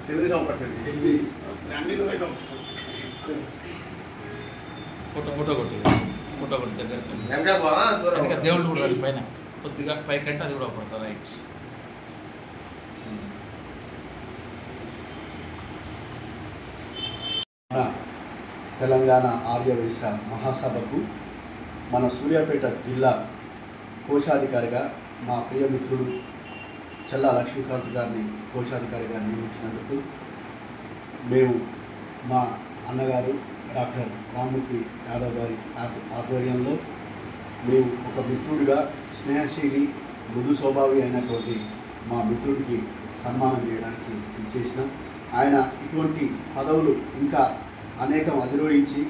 తెలుగుదేశం పట్టింది ఫోటో కొట్టి దగ్గర దేవుళ్ళు కూడా పైన కొద్దిగా పైకంటే అది కూడా పడుతుంది రైట్. తెలంగాణ ఆర్యవైశ్య మహాసభకు మన సూర్యాపేట జిల్లా కోశాధికారిగా మా ప్రియమిత్రుడు చల్లా లక్ష్మీకాంత్ గారిని కోశాధికారిగా నియమించినందుకు మేము మా అన్నగారు డాక్టర్ రామ్మూర్తి యాదవ్ గారి ఆధ్వర్యంలో మేము ఒక మిత్రుడిగా స్నేహశీలి మృదు స్వభావి అయినటువంటి మా మిత్రుడికి సన్మానం చేయడానికి ఇచ్చేసినాం. ఆయన ఇటువంటి పదవులు ఇంకా అనేకం అధిరోహించి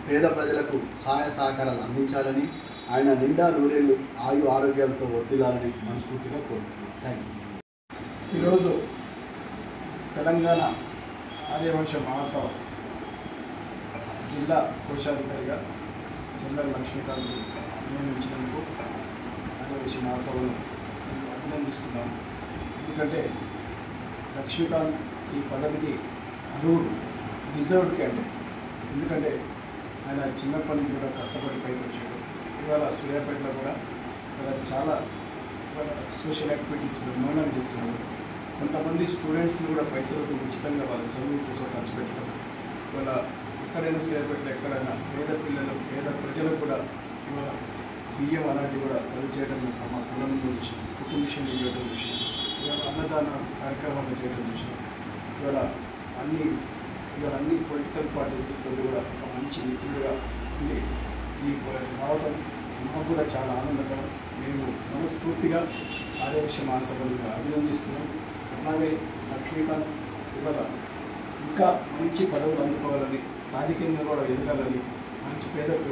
పేద ప్రజలకు సహాయ సహకారాలు అందించాలని, ఆయన నిండా నూరేళ్లు ఆయు ఆరోగ్యాలతో వర్ధిల్లాలని మనస్ఫూర్తిగా కోరుకుంటున్నాం. Thank you. ఈరోజు తెలంగాణ ఆర్యవైశ్య మహాసభ జిల్లా కోశాధికారిగా చల్లా లక్ష్మీకాంత్ నియమించినందుకు ఆర్యవైశ్య మహాసభను మేము అభినందిస్తున్నాము. ఎందుకంటే లక్ష్మీకాంత్ ఈ పదవికి అర్హుడు, డిజర్వ్డ్ క్యాండిడేట్. ఎందుకంటే ఆయన చిన్నప్పటి నుంచి కూడా కష్టపడి పైకి వచ్చాడు. ఇవాళ సూర్యాపేటలో కూడా చాలా సోషల్ యాక్టివిటీస్ బ్రహ్మాండంగా చేస్తున్నాడు. కొంతమంది స్టూడెంట్స్ని కూడా పైసలతో ఉచితంగా వాళ్ళ చదువు కోసం ఖర్చు పెట్టడం. ఇవాళ ఎక్కడైనా సూర్యాపేటలో ఎక్కడైనా పేద పిల్లలకు పేద ప్రజలకు కూడా ఇవాళ బియ్యం అలాంటివి కూడా సర్వ్ చేయడం మా కులంలో విషయం, కుటుంబ విషయం చేయడం విషయం, ఇవాళ అన్నదాన కార్యక్రమాలు చేయడం విషయం, ఇవాళ అన్ని పొలిటికల్ పార్టీస్తో కూడా ఒక మంచి మిత్రుడిగా ఉండి ఈ రావడం మాకు కూడా చాలా ఆనందకరం. మేము మనస్ఫూర్తిగా ఆర్యవైశ్య మహాసభను అభినందిస్తున్నాం. అలాగే లక్ష్మీకాంత్ ఇవాళ ఇంకా మంచి పదవులు అందుకోవాలని, రాజకీయంగా కూడా ఎదగాలని, మంచి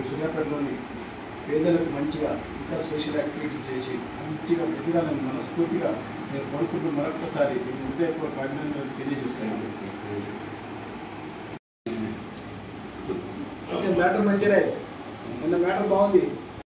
సూర్యాపేటలోని పేదలకు మంచిగా ఇంకా సోషల్ యాక్టివిటీ చేసి మంచిగా ఎదగాలని మనస్ఫూర్తిగా నేను కోరుకుంటూ మరొక్కసారి నేను హృదయపూర్వక అభినందనలు తెలియజేస్తున్నాను. మ్యాటర్ మంచిదే, నిన్న మ్యాటర్ బాగుంది.